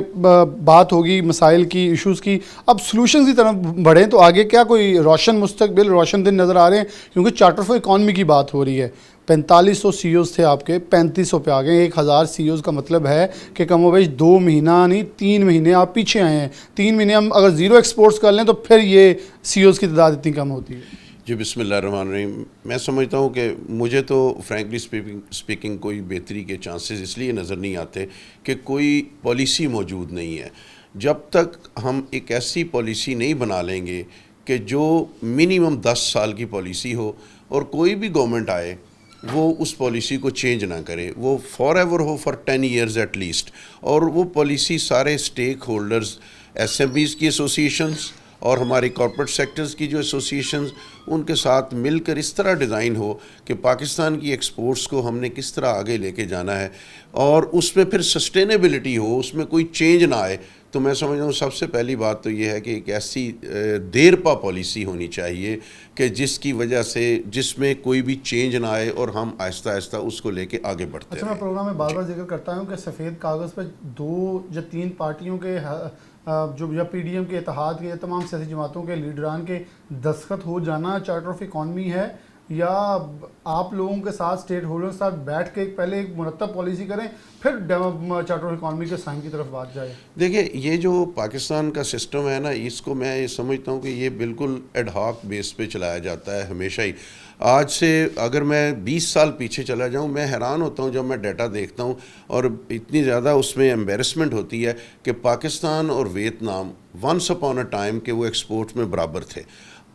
बात होगी मसाइल की, इश्यूज़ की, अब सॉल्यूशंस की तरफ बढ़ें तो आगे क्या कोई रोशन मुस्तकबिल, रोशन दिन नज़र आ रहे हैं? क्योंकि चार्टर फॉर इकॉनमी की बात हो रही है, 4500 CEOs थे आपके, 3500 पे आ गए। 1000 CEOs का मतलब है कि कमोबेश 2 महीना नहीं 3 महीने आप पीछे आए हैं। 3 महीने हम अगर ज़ीरो एक्सपोर्ट्स कर लें तो फिर ये CEOs की तादाद इतनी कम होती है। जी बिस्मिल्लाहिर्रहमानिर्रहीम। मैं समझता हूँ कि मुझे तो फ्रैंकली स्पीकिंग कोई बेहतरी के चांसेस इसलिए नज़र नहीं आते कि कोई पॉलिसी मौजूद नहीं है। जब तक हम एक ऐसी पॉलिसी नहीं बना लेंगे कि जो मिनिमम 10 साल की पॉलिसी हो, और कोई भी गवर्नमेंट आए वो उस पॉलिसी को चेंज ना करे, वो फॉर एवर हो, फॉर 10 ईयर्स एट लीस्ट, और वो पॉलिसी सारे स्टेक होल्डर्स, एसएमईज़ की एसोसिएशंस और हमारी कॉर्पोरेट सेक्टर्स की जो एसोसिएशंस, उनके साथ मिलकर इस तरह डिज़ाइन हो कि पाकिस्तान की एक्सपोर्ट्स को हमने किस तरह आगे लेके जाना है, और उसमें फिर सस्टेनेबिलिटी हो, उसमें कोई चेंज ना आए। तो मैं समझ रहा हूँ सबसे पहली बात तो ये है कि एक ऐसी देरपा पॉलिसी होनी चाहिए कि जिसकी वजह से जिसमें कोई भी चेंज ना आए और हम आहिस्ता आहिस्ता उसको लेके आगे बढ़ते हैं। अच्छा, मैं प्रोग्राम में बार बार जिक्र करता हूँ कि सफ़ेद कागज़ पर 2 या 3 पार्टियों के जो या पीडीएम के इत्तेहाद के तमाम सियासी जमातों के लीडरान के दस्तखत हो जाना चार्टर ऑफ इकॉनमी है, या आप लोगों के साथ स्टेट होल्डर के साथ बैठ के पहले एक मुरतब पॉलिसी करें फिर चार्टर ऑफ इकॉनमी के साइन की तरफ बात जाए? देखिए, ये जो पाकिस्तान का सिस्टम है ना, इसको मैं ये समझता हूँ कि ये बिल्कुल एडहॉक बेस पे चलाया जाता है हमेशा ही। आज से अगर मैं 20 साल पीछे चला जाऊँ, मैं हैरान होता हूँ जब मैं डाटा देखता हूँ, और इतनी ज़्यादा उसमें एम्बेरसमेंट होती है कि पाकिस्तान और Vietnam once upon a time के वो एक्सपोर्ट में बराबर थे।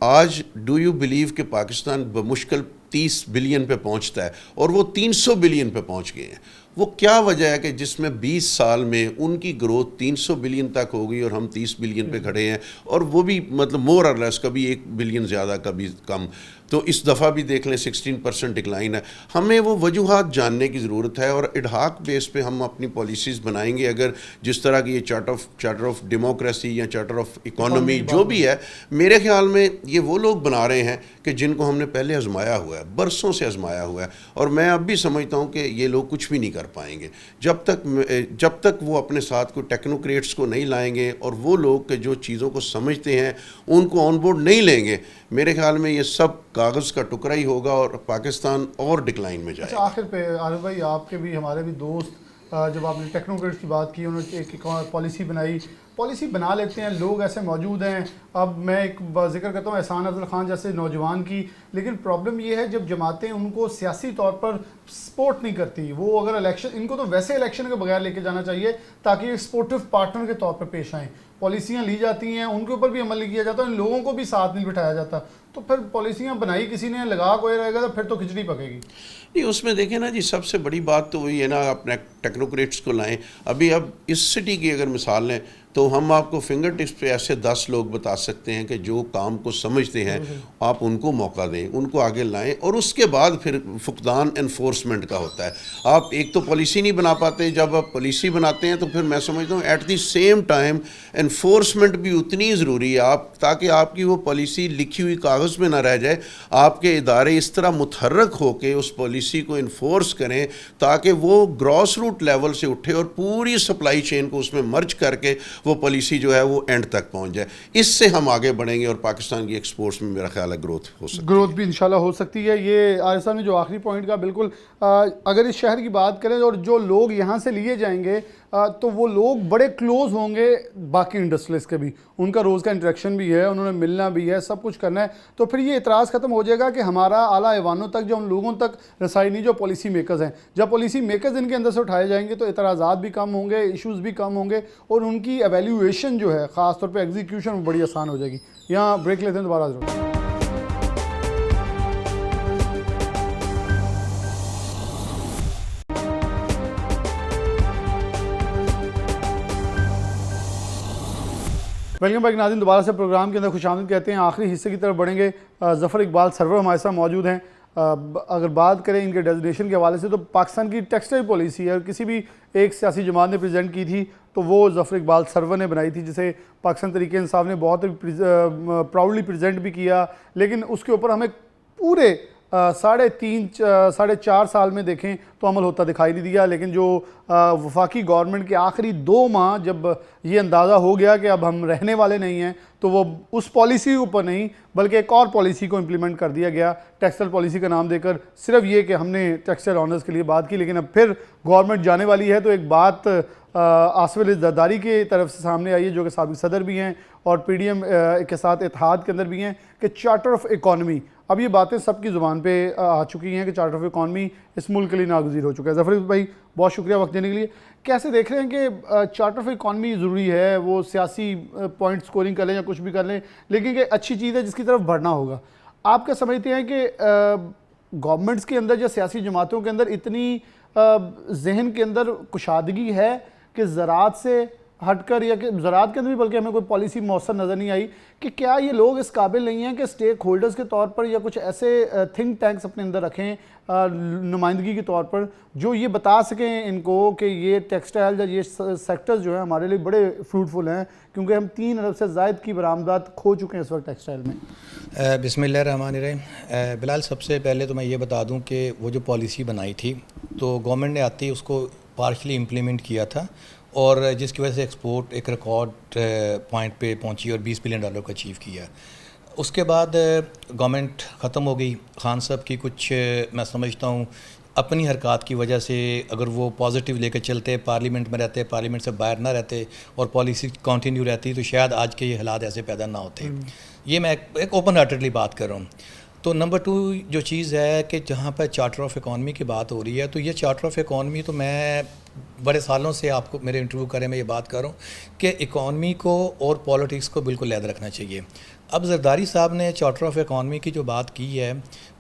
आज डू यू बिलीव कि पाकिस्तान बमुश्किल 30 बिलियन पे पहुंचता है और वो 300 बिलियन पे पहुंच गए हैं। वो क्या वजह है कि जिसमें 20 साल में उनकी ग्रोथ 300 बिलियन तक हो गई और हम 30 बिलियन पे खड़े हैं, और वो भी मतलब मोर और लेस, कभी 1 बिलियन ज़्यादा कभी कम। तो इस दफ़ा भी देख लें 16% डिक्लाइन है। हमें वो वजूहात जानने की ज़रूरत है, और एडहॉक बेस पे हम अपनी पॉलिसीज़ बनाएंगे। अगर जिस तरह की ये चार्टर ऑफ डेमोक्रेसी या चार्टर ऑफ इकॉनमी जो भी है, मेरे ख्याल में ये वो लोग बना रहे हैं कि जिनको हमने पहले आजमाया हुआ है, बरसों से आजमाया हुआ है, और मैं अब भी समझता हूँ कि ये लोग कुछ भी नहीं कर पाएंगे जब तक वो अपने साथ कोई टेक्नोक्रेट्स को नहीं लाएंगे, और वो लोग के जो चीज़ों को समझते हैं उनको ऑन बोर्ड नहीं लेंगे। मेरे ख्याल में ये सब कागज़ का टुकड़ा ही होगा और पाकिस्तान और डिक्लाइन में जाएगा। अच्छा, आखिर पे आरिफ भाई, आपके भी हमारे भी दोस्त, जब आपने टेक्नोक्रेट्स की बात की, उन्होंने एक पॉलिसी बनाई, पॉलिसी बना लेते हैं, लोग ऐसे मौजूद हैं। अब मैं एक जिक्र करता हूँ एहसान अफजल खान जैसे नौजवान की, लेकिन प्रॉब्लम ये है जब जमातें उनको सियासी तौर पर सपोर्ट नहीं करती, वो अगर इलेक्शन, इनको तो वैसे इलेक्शन के बगैर लेके जाना चाहिए ताकि एक सपोर्टिव पार्टनर के तौर पर पेश आएँ। पॉलिसियाँ ली जाती हैं, उनके ऊपर भी अमल नहीं किया जाता, इन लोगों को भी साथ नहीं बिठाया जाता, तो फिर पॉलिसियाँ बनाई किसी ने, लगा कोई रहेगा तो फिर तो खिचड़ी पकेगी। नहीं, उसमें देखें ना जी, सबसे बड़ी बात तो वही है ना, अपने टेक्नोक्रेट्स को लाएं। अब इस सिटी की अगर मिसाल लें तो हम आपको फिंगर टिप्स पे ऐसे 10 लोग बता सकते हैं कि जो काम को समझते हैं, आप उनको मौका दें, उनको आगे लाएं, और उसके बाद फिर फुकदान एनफोर्समेंट का होता है। आप एक तो पॉलिसी नहीं बना पाते, जब आप पॉलिसी बनाते हैं तो फिर मैं समझता हूँ at the same time enforcement भी उतनी ज़रूरी है, आप ताकि आपकी वो पॉलिसी लिखी हुई कागज़ में ना रह जाए, आपके इदारे इस तरह मुतहर्रक होकर उस पॉलिसी को इन्फोर्स करें ताकि वो ग्रॉस रूट लेवल से उठे और पूरी सप्लाई चेन को उसमें मर्ज करके वो पॉलिसी जो है वो एंड तक पहुंच जाए। इससे हम आगे बढ़ेंगे और पाकिस्तान की एक्सपोर्ट्स में मेरा ख्याल है ग्रोथ हो सकती है, ग्रोथ भी इंशाल्लाह हो सकती है। ये आरिफ साहब ने जो आखिरी पॉइंट का बिल्कुल अगर इस शहर की बात करें और जो लोग यहाँ से लिए जाएंगे तो वो लोग बड़े क्लोज होंगे बाकी इंडस्ट्रियलिस्ट के भी, उनका रोज़ का इंटरेक्शन भी है, उन्होंने मिलना भी है, सब कुछ करना है। तो फिर ये इतराज़ ख़त्म हो जाएगा कि हमारा आला ऐवानों तक, जो उन लोगों तक रसाई नहीं जो पॉलिसी मेकर्स हैं। जब पॉलिसी मेकर्स इनके अंदर से उठाए जाएंगे तो इतराज़ात भी कम होंगे, इशूज़ भी कम होंगे, और उनकी एवेल्यूएशन जो है ख़ास तौर पर एग्जीक्यूशन बड़ी आसान हो जाएगी। यहाँ ब्रेक लेते हैं, दोबारा ज़रूर। वेलकम बैक नाज़रीन, दोबारा से प्रोग्राम के अंदर खुशामदीद कहते हैं। आखिरी हिस्से की तरफ बढ़ेंगे। ज़फ़र इकबाल सरवर हमारे साथ मौजूद हैं। अगर बात करें इनके डेजिग्नेशन के हवाले से तो पाकिस्तान की टेक्सटाइल पॉलिसी है, और किसी भी एक सियासी जमात ने प्रेजेंट की थी तो वो ज़फ़र इकबाल सरवर ने बनाई थी, जिसे पाकिस्तान तहरीक इंसाफ ने बहुत प्राउडली प्रेजेंट भी किया। लेकिन उसके ऊपर हमें पूरे 3.5-4 साल में देखें तो अमल होता दिखाई नहीं दिया। लेकिन जो वफाकी गवर्नमेंट के आखिरी 2 माह जब ये अंदाज़ा हो गया कि अब हम रहने वाले नहीं हैं, तो वो उस पॉलिसी के ऊपर नहीं बल्कि एक और पॉलिसी को इम्प्लीमेंट कर दिया गया, टेक्सटाइल पॉलिसी का नाम देकर। सिर्फ ये कि हमने टेक्सटाइल ऑनर्स के लिए बात की, लेकिन अब फिर गवर्नमेंट जाने वाली है। तो एक बात आसिफ अली ज़रदारी की तरफ से सामने आई है, जो कि साबिक़ सदर भी हैं और PDM के साथ इत्तेहाद के अंदर भी हैं, कि चार्टर ऑफ इकॉनमी, अब ये बातें सबकी ज़ुबान पे आ चुकी हैं कि चार्टर ऑफ इकॉनमी इस मुल्क के लिए नागुज़ीर हो चुका है। ज़फ़र भाई, बहुत शुक्रिया वक्त देने के लिए। कैसे देख रहे हैं कि चार्टर ऑफ इकॉनमी ज़रूरी है, वो सियासी पॉइंट स्कोरिंग कर लें या कुछ भी कर लें, लेकिन कि अच्छी चीज़ है जिसकी तरफ बढ़ना होगा। आप क्या समझते हैं कि गवर्नमेंट्स के अंदर या सियासी जमातों के अंदर इतनी जहन के अंदर कुशादगी है कि ज़राअत से हटकर, या कि ज़राअत के अंदर भी बल्कि हमें कोई पॉलिसी मौसर नज़र नहीं आई, कि क्या ये लोग इस काबिल नहीं हैं कि स्टेक होल्डर्स के तौर पर या कुछ ऐसे थिंक टैंक्स अपने अंदर रखें नुमाइंदगी के तौर पर, जो ये बता सकें इनको कि ये टेक्सटाइल या ये सेक्टर्स जो हैं हमारे लिए बड़े फ्रूटफुल हैं, क्योंकि हम 3 अरब से ज़ायद की बरामदात खो चुके हैं इस वक्त टेक्सटाइल में। बिस्मिल्लाहिर्रहमानिर्रहीम। बिलाल, सबसे पहले तो मैं ये बता दूं कि वो जो पॉलिसी बनाई थी तो गवर्नमेंट ने आते ही उसको पार्शली इम्प्लीमेंट किया था, और जिसकी वजह से एक्सपोर्ट एक रिकॉर्ड पॉइंट पे पहुंची और $20 बिलियन को अचीव किया। उसके बाद गवर्नमेंट ख़त्म हो गई। खान साहब की कुछ मैं समझता हूँ अपनी हरकत की वजह से, अगर वो पॉजिटिव लेकर चलते, पार्लियामेंट में रहते, पार्लियामेंट से बाहर ना रहते और पॉलिसी कंटिन्यू रहती, तो शायद आज के ये हालात ऐसे पैदा ना होते। ये मैं एक ओपन हार्टेडली बात कर रहा हूँ। तो नंबर 2 जो चीज़ है कि जहाँ पर चार्टर ऑफ इकॉनमी की बात हो रही है, तो ये चार्टर ऑफ इकॉनमी तो मैं बड़े सालों से आपको मेरे इंटरव्यू करें मैं ये बात कर रहा हूँ कि इकॉनमी को और पॉलिटिक्स को बिल्कुल अलग रखना चाहिए। अब जरदारी साहब ने चार्टर ऑफ इकॉनमी की जो बात की है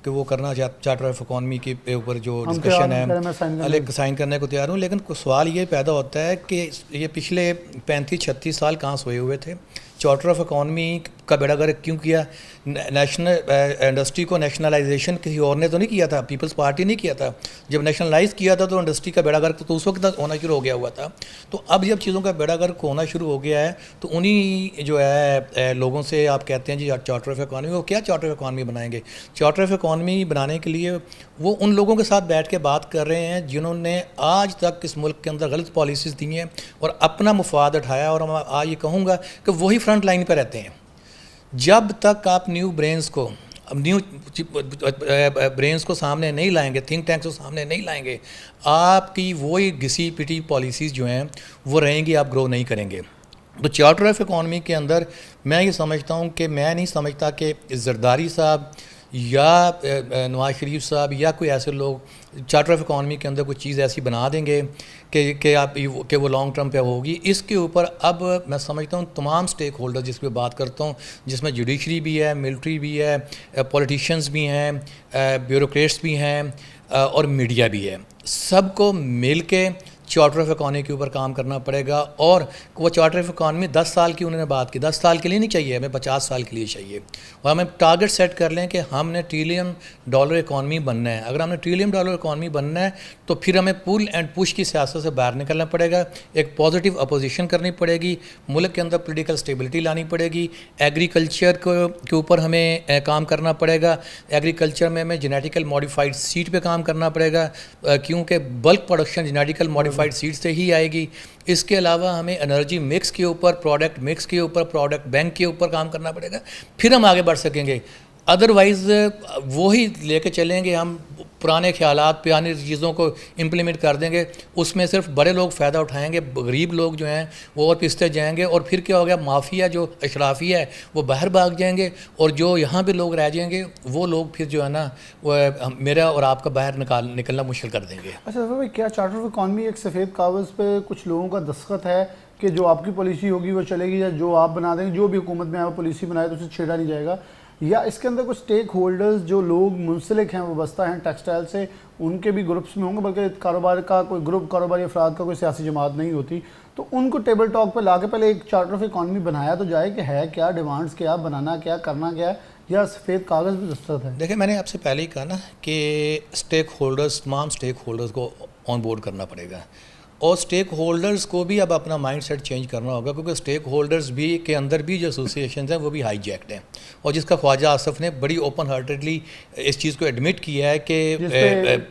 कि वो करना चार्टर ऑफ इकॉनमी के ऊपर जो डिस्कशन है, साइन करने को तैयार हूँ, लेकिन सवाल ये पैदा होता है कि ये पिछले 35-36 साल कहाँ सोए हुए थे? चार्टर ऑफ इकॉनमी का बेड़ा गर्क क्यों किया? नेशनल इंडस्ट्री को नेशनलाइजेशन किसी और ने तो नहीं किया था, पीपल्स पार्टी नहीं किया था। जब नेशनलाइज किया था तो इंडस्ट्री का बेड़ा गर्क तो उस वक्त तक होना शुरू हो गया हुआ था। तो अब जब चीज़ों का बेड़ा गर्क होना शुरू हो गया है तो उन्हीं जो है लोगों से आप कहते हैं जी चार्टर ऑफ इकॉनमी, वो क्या चार्टर ऑफ इकॉनमी बनाएंगे? चार्टर ऑफ इकॉनमी बनाने के लिए वो उन लोगों के साथ बैठ के बात कर रहे हैं जिन्होंने आज तक इस मुल्क के अंदर गलत पॉलिसीज़ दी हैं और अपना मुफाद उठाया। और मैं आज ये कहूँगा कि वही फ्रंट लाइन पर रहते हैं। जब तक आप न्यू ब्रेन्स को सामने नहीं लाएंगे, थिंक टैंक्स को सामने नहीं लाएंगे, आपकी वही घिसी पिटी पॉलिसीज़ जो हैं वो रहेंगी, आप ग्रो नहीं करेंगे। तो चार्टर ऑफ इकॉनमी के अंदर मैं ये समझता हूँ कि मैं नहीं समझता कि जरदारी साहब या नवाज शरीफ साहब या कोई ऐसे लोग चार्टर ऑफ इकॉनमी के अंदर कोई चीज़ ऐसी बना देंगे कि वो लॉन्ग टर्म पे होगी। इसके ऊपर अब मैं समझता हूँ तमाम स्टेक होल्डर जिस पे बात करता हूँ, जिसमें जुडिशरी भी है, मिलिट्री भी है, पॉलिटिशियंस भी हैं, ब्यूरोक्रेट्स भी हैं और मीडिया भी है, सबको मिल के चार्टर ऑफ इकॉनमी के ऊपर काम करना पड़ेगा। और वो चार्टर ऑफ इकॉनमी 10 साल की उन्होंने बात की, 10 साल के लिए नहीं चाहिए, हमें 50 साल के लिए चाहिए। और हमें टारगेट सेट कर लें कि हमने $1 ट्रिलियन इकॉनमी बनना है। अगर हमने $1 ट्रिलियन इकॉनमी बनना है तो फिर हमें पुल एंड पुश की सियासत से बाहर निकलना पड़ेगा, एक पॉजिटिव अपोजिशन करनी पड़ेगी, मुल्क के अंदर पोलिटिकल स्टेबिलिटी लानी पड़ेगी, एग्रीकल्चर के ऊपर हमें काम करना पड़ेगा। एग्रीकल्चर में हमें जेनेटिकल मॉडिफाइड सीड पे काम करना पड़ेगा, क्योंकि bulk production genetical modified seed से ही आएगी। इसके अलावा हमें एनर्जी मिक्स के ऊपर, प्रोडक्ट मिक्स के ऊपर, प्रोडक्ट बैंक के ऊपर काम करना पड़ेगा, फिर हम आगे बढ़ सकेंगे। अदरवाइज़ वही लेके चलेंगे हम, पुराने ख्यालात, पुरानी चीज़ों को इम्प्लीमेंट कर देंगे, उसमें सिर्फ बड़े लोग फ़ायदा उठाएंगे, गरीब लोग जो हैं वो और पिसते जाएंगे। और फिर क्या हो गया, माफिया जो अशराफिया है वो बाहर भाग जाएंगे, और जो यहाँ पे लोग रह जाएंगे वो लोग फिर जो है ना वो मेरा और आपका बाहर निकलना मुश्किल कर देंगे। अच्छा भाई, क्या चार्टर ऑफ इकॉनमी एक सफ़ेद कागज़ पे कुछ लोगों का दस्तखत है कि जो आपकी पॉलिसी होगी वो चलेगी, या जो आप बना देंगे, जो भी हुकूमत में आप पॉलिसी बनाए तो उसे छेड़ा नहीं जाएगा, या इसके अंदर कुछ स्टेक होल्डर्स जो लोग मुंसलिक हैं, वाबस्ता हैं टेक्सटाइल से, उनके भी ग्रुप्स में होंगे, बल्कि कारोबार का कोई ग्रुप, कारोबारी अफराद का कोई सियासी जमात नहीं होती, तो उनको टेबल टॉक पे ला के पहले एक चार्टर ऑफ इकॉनमी बनाया तो जाए कि है क्या, डिमांड्स क्या, बनाना क्या, करना क्या है, या सफ़ेद कागज़ भी दस्तखत है? देखिए, मैंने आपसे पहले ही कहा ना कि स्टेक होल्डर्स, तमाम स्टेक होल्डर्स को ऑन बोर्ड करना पड़ेगा, और स्टेक होल्डर्स को भी अब अपना माइंडसेट चेंज करना होगा, क्योंकि स्टेक होल्डर्स भी के अंदर भी जो एसोसिएशन हैं वो भी हाईजैक्ड हैं, और जिसका ख्वाजा आसफ ने बड़ी ओपन हार्टेडली इस चीज़ को एडमिट किया है कि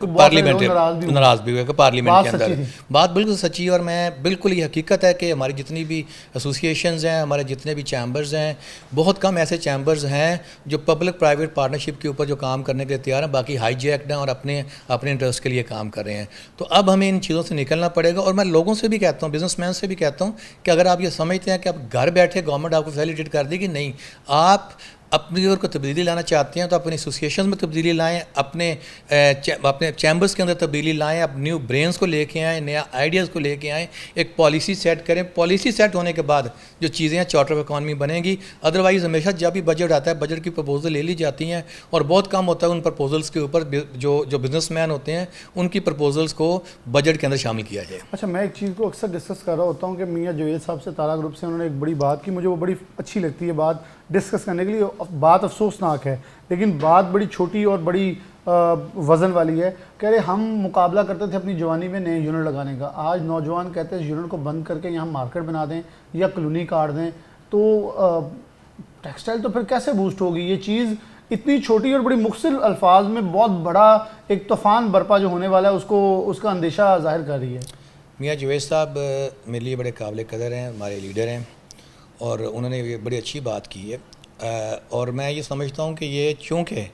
पार्लियामेंट नाराज़ भी हुए कि पार्लियामेंट के अंदर बात बिल्कुल सच्ची। और मैं बिल्कुल ये हकीकत है कि हमारी जितनी भी एसोसिएशंस हैं, हमारे जितने भी चैम्बर्स हैं, बहुत कम ऐसे चैम्बर्स हैं जो पब्लिक प्राइवेट पार्टनरशिप के ऊपर जो काम करने के लिए तैयार हैं, बाकी हाईजैक्ड हैं और अपने इंटरेस्ट के लिए काम कर रहे हैं। तो अब हमें इन चीज़ों से निकलना पड़ेगा। और मैं लोगों से भी कहता हूँ, बिजनेसमैन से भी कहता हूँ कि अगर आप ये समझते हैं कि आप घर बैठे गवर्नमेंट आपको फैसिलिटेट कर देगी, नहीं, आप अपनी ओर को तब्दीली लाना चाहते हैं तो अपनी एसोसिएशन में तब्दीली लाएं, अपने चैम्बर्स के अंदर तब्दीली लाएं, अब न्यू ब्रेन्स को लेके आएँ, नया आइडियाज़ को लेके आएँ, एक पॉलिसी सेट करें। पॉलिसी सेट होने के बाद जो चीज़ें हैं चार्टर ऑफ इकॉनमी बनेगी। अदरवाइज़ हमेशा जब भी बजट आता है, बजट की प्रपोजल ले ली जाती हैं और बहुत कम होता है उन प्रपोजल्स के ऊपर जो बिजनेसमैन होते हैं उनकी प्रपोजल्स को बजट के अंदर शामिल किया जाए। अच्छा, मैं एक चीज़ को अक्सर डिस्कस कर रहा होता हूँ कि मियाँ जुवेद साहब से, तारा ग्रुप से, उन्होंने एक बड़ी बात की, मुझे वो बड़ी अच्छी लगती है बात डिस्कस करने के लिए। बात अफसोसनाक है लेकिन बात बड़ी छोटी और बड़ी वज़न वाली है। कह रहे हम मुकाबला करते थे अपनी जवानी में नए यूनिट लगाने का, आज नौजवान कहते हैं इस यूनिट को बंद करके यहाँ मार्केट बना दें या कॉलोनी काट दें, तो टेक्सटाइल तो फिर कैसे बूस्ट होगी? ये चीज़ इतनी छोटी और बड़ी मुख्तलिफ अल्फाज में बहुत बड़ा एक तूफ़ान बरपा जो होने वाला है उसका अंदेशा जाहिर कर रही है। मियाँ जुवेद साहब मेरे लिए बड़े काबिल कदर हैं, हमारे लीडर हैं, और उन्होंने ये बड़ी अच्छी बात की है। और मैं ये समझता हूँ कि ये चूँकि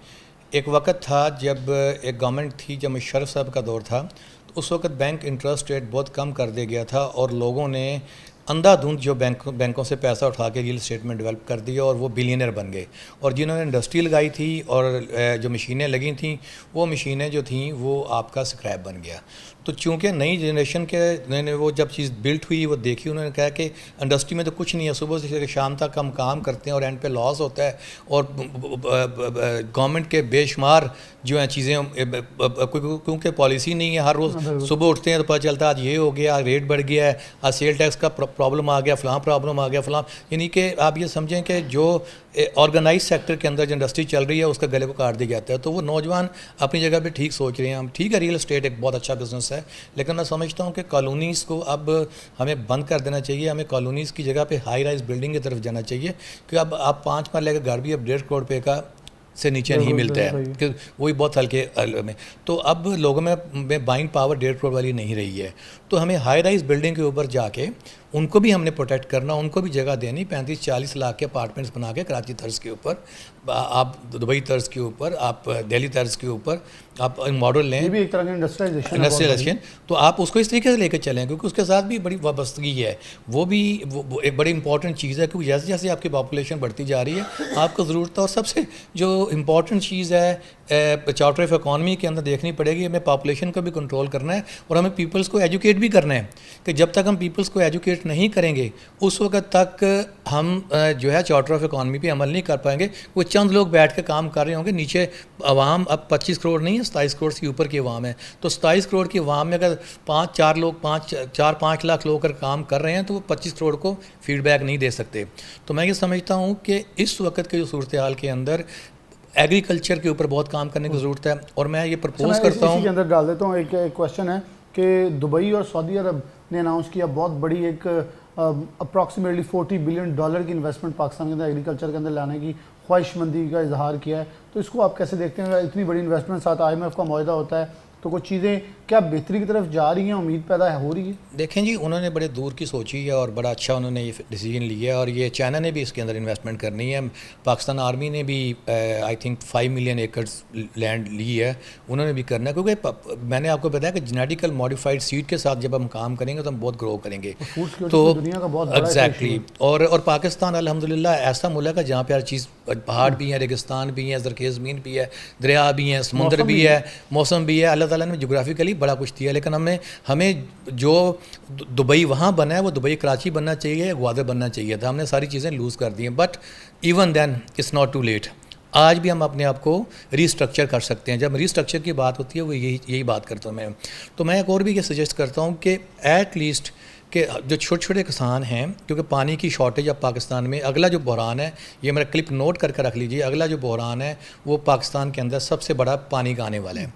एक वक्त था जब एक गवर्नमेंट थी, जब मुशर्रफ साहब का दौर था, तो उस वक्त बैंक इंटरेस्ट रेट बहुत कम कर दिया गया था और लोगों ने अंधाधुंध जो बैंकों से पैसा उठा के रियल एस्टेट में डेवलप कर दिया और वो बिलियनर बन गए। और जिन्होंने इंडस्ट्री लगाई थी और जो मशीनें लगी थी, वो मशीनें जो थी वो आपका स्क्रैप बन गया। तो चूँकि नई जनरेशन के ने वो जब चीज़ बिल्ट हुई, वो देखी, उन्होंने कहा कि इंडस्ट्री में तो कुछ नहीं है, सुबह से शाम तक हम काम करते हैं और एंड पे लॉस होता है, और गवर्नमेंट के बेशुमार जो हैं चीज़ें, क्योंकि पॉलिसी नहीं है, हर रोज़ सुबह उठते हैं तो पता चलता है आज ये हो गया, रेट बढ़ गया है, आज सेल टैक्स का प्रॉब्लम आ गया, फलां प्रॉब्लम आ गया, फलां। यानी कि आप ये समझें कि जो ऑर्गेनाइज सेक्टर के अंदर जो इंडस्ट्री चल रही है उसका गले को काट दिया जाता है। तो वो नौजवान अपनी जगह पे ठीक सोच रहे हैं। हम ठीक है, रियल एस्टेट एक बहुत अच्छा बिजनेस है, लेकिन मैं समझता हूँ कि कॉलोनीज़ को अब हमें बंद कर देना चाहिए। हमें कॉलोनीज़ की जगह पे हाई राइज बिल्डिंग की तरफ जाना चाहिए, क्योंकि अब आप 5 महल का घर भी अब 1.5 करोड़ रुपये का से नीचे नहीं मिलता है, कि वही बहुत हल्के में। तो अब लोगों में बाइंग पावर 1.5 करोड़ वाली नहीं रही है। तो हमें हाई राइज बिल्डिंग के ऊपर जाके उनको भी हमने प्रोटेक्ट करना, उनको भी जगह देनी। 35-40 लाख के अपार्टमेंट्स बना के कराची तर्ज के ऊपर, आप दुबई तर्ज के ऊपर, आप दिल्ली तर्ज के ऊपर आप मॉडल लें, ये भी एक तरह का इंडस्ट्रियलाइजेशन। तो आप उसको इस तरीके से लेकर चलें, क्योंकि उसके साथ भी बड़ी वाबस्तगी है। वो एक बड़ी इंपॉर्टेंट चीज़ है, क्योंकि जैसे जैसे आपकी पॉपुलेशन बढ़ती जा रही है आपको ज़रूरत है। और सबसे जो इम्पॉर्टेंट चीज़ है चार्टर ऑफ इकॉनमी के अंदर देखनी पड़ेगी, हमें पॉपुलेशन को भी कंट्रोल करना है और हमें पीपल्स को एजुकेट भी करना है, कि जब तक हम पीपल्स को एजुकेट बिल्ड नहीं करेंगे उस वक्त तक हम जो है चार्टर ऑफ इकॉनमी पे अमल नहीं कर पाएंगे। वो चंद लोग बैठ के काम कर रहे होंगे, नीचे अवाम अब 25 करोड़ नहीं है, 27 करोड़ के ऊपर की अवाम है। तो 27 करोड़ की अवाम में अगर 5 लाख लोग अगर काम कर रहे हैं तो वो 25 करोड़ को फीडबैक नहीं दे सकते। तो मैं ये समझता हूँ कि इस वक्त के जो सूरत हाल के अंदर एग्रीकल्चर के ऊपर बहुत काम करने की ज़रूरत है। और मैं ये प्रपोज करता हूँ, इसी के अंदर डाल देता हूँ एक क्वेश्चन है कि दुबई और सऊदी अरब ने अनाउंस किया बहुत बड़ी एक अप्रॉक्सीमेटली $40 बिलियन की इन्वेस्टमेंट पाकिस्तान के अंदर एग्रीकल्चर के अंदर लाने की ख्वाहिशमंदी का इजहार किया है। तो इसको आप कैसे देखते हैं? इतनी बड़ी इन्वेस्टमेंट साथ IMF का मुआहदा होता है तो कुछ चीज़ें क्या बेहतरी की तरफ जा रही हैं, उम्मीद पैदा हो रही है? देखें जी, उन्होंने बड़े दूर की सोची है और बड़ा अच्छा उन्होंने ये डिसीजन लिया है। और ये चाइना ने भी इसके अंदर इन्वेस्टमेंट करनी है। पाकिस्तान आर्मी ने भी आई थिंक 5 मिलियन एकड़्स लैंड ली है, उन्होंने भी करना है। क्योंकि मैंने आपको बताया कि जेनेटिकल मॉडिफाइड सीड के साथ जब हम काम करेंगे तो हम बहुत ग्रो करेंगे। तो दुनिया का बहुत एग्जैक्टली और पाकिस्तान अल्हम्दुलिल्लाह ऐसा मुल्क है जहाँ पे हर चीज़, पहाड़ भी हैं, रेगिस्तान भी हैं, ज़रखेज़ ज़मीन भी है, दरिया भी हैं, समुंदर भी है, मौसम भी है। अल्लाह ताला ने जोग्राफिकली बड़ा कुछ दिया। लेकिन हमें जो दुबई वहाँ बना है वो दुबई कराची बनना चाहिए या ग्वादर बनना चाहिए था। हमने सारी चीज़ें लूज़ कर दी हैं। But even then it's not too late. आज भी हम अपने आप को रीस्ट्रक्चर कर सकते हैं। जब रीस्ट्रक्चर की बात होती है वो यही बात करता हूँ मैं। तो मैं एक और भी ये सजेस्ट करता हूँ कि एट लीस्ट कि जो छोटे छोटे किसान हैं, क्योंकि पानी की शॉर्टेज अब पाकिस्तान में, अगला जो बहरान है, ये मेरा क्लिप नोट करके रख लीजिए, अगला जो बहरान है वो पाकिस्तान के अंदर सबसे बड़ा पानी का आने वाला है।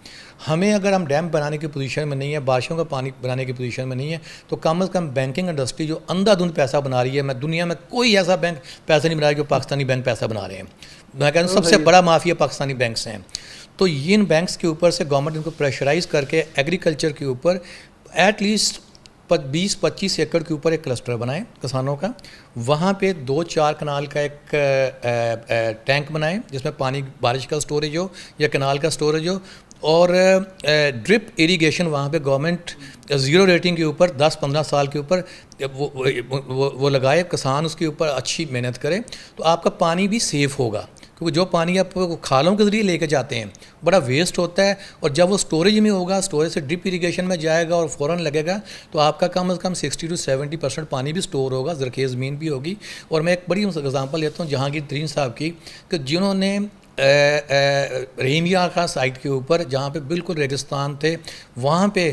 हमें अगर हम डैम बनाने की पोजीशन में नहीं है, बारिशों का पानी बनाने की पोजीशन में नहीं है, तो कम अज़ कम बैंकिंग इंडस्ट्री जो अंधाधुंध पैसा बना रही है, मैं दुनिया में कोई ऐसा बैंक पैसा नहीं बना रहा जो पाकिस्तानी बैंक पैसा बना रहे हैं। मैं कहता हूँ सबसे बड़ा माफिया पाकिस्तानी बैंक्स हैं। तो इन बैंक्स के ऊपर से गवर्नमेंट इनको प्रेशराइज करके एग्रीकल्चर के ऊपर एटलीस्ट 20-25 एकड़ के ऊपर एक क्लस्टर बनाएं किसानों का। वहाँ पे 2-4 कनाल का एक टैंक बनाएं जिसमें पानी बारिश का स्टोरेज हो या कनाल का स्टोरेज हो। और ड्रिप इरिगेशन वहाँ पे गवर्नमेंट 0 रेटिंग के ऊपर 10-15 साल के ऊपर वो लगाए, किसान उसके ऊपर अच्छी मेहनत करे तो आपका पानी भी सेफ़ होगा। क्योंकि जो पानी आप खालों के ज़रिए लेके जाते हैं बड़ा वेस्ट होता है, और जब वो स्टोरेज में होगा, स्टोरेज से ड्रिप इरिगेशन में जाएगा और फ़ौरन लगेगा तो आपका कम से कम 60 to 70% पानी भी स्टोर होगा, ज़रखेज़ ज़मीन भी होगी। और मैं एक बड़ी एग्जांपल लेता हूँ जहांगीर तरीन साहब की, कि जिन्होंने रहीमिया खां साइट के ऊपर जहाँ पे बिल्कुल रेगिस्तान थे वहाँ पे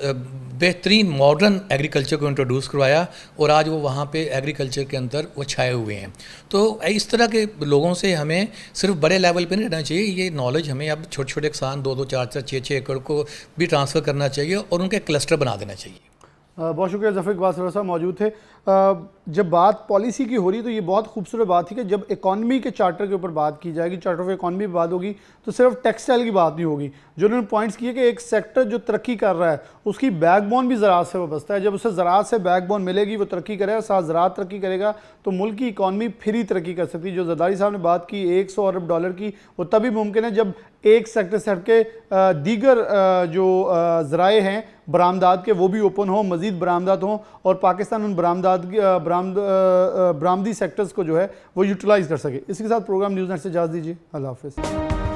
बेहतरीन मॉडर्न एग्रीकल्चर को इंट्रोड्यूस करवाया और आज वो वहाँ पे एग्रीकल्चर के अंदर वो छाए हुए हैं। तो इस तरह के लोगों से हमें सिर्फ बड़े लेवल पे नहीं रहना चाहिए, ये नॉलेज हमें अब छोटे छोटे किसान 2-2, 4-4, 6-6 एकड़ को भी ट्रांसफ़र करना चाहिए और उनके क्लस्टर बना देना चाहिए। बहुत शुक्रिया ज़फ़र इकबाल सरवर साहब मौजूद थे। जब बात पॉलिसी की हो रही तो ये बहुत खूबसूरत बात थी कि जब इकॉनमी के चार्टर के ऊपर बात की जाएगी, चार्टर ऑफ इकॉनमी पर बात होगी तो सिर्फ टेक्सटाइल की बात नहीं होगी। जो उन्होंने पॉइंट्स किए कि एक सेक्टर जो तरक्की कर रहा है उसकी बैकबोन भी ज़राअत से वाबस्ता है। जब उसे ज़राअत से बैकबोन मिलेगी वो तरक्की करेगा, साथ ज़राअत तरक्की करेगा तो मुल्क की इकॉनमी फिर ही तरक्की कर सकती है। जो ज़रदारी साहब ने बात की $100 अरब की, वो तभी मुमकिन है जब एक सेक्टर से हट के दीगर जो ज़राए हैं बरामदात के वो भी ओपन हो, मज़ीद बरामदात हों और पाकिस्तान उन बरामदी सेक्टर्स को जो है वो यूटिलाइज़ कर सके। इसके साथ प्रोग्राम न्यूज़ नेट से इजाज़त दीजिए। अल्लाह हाफ़िज़।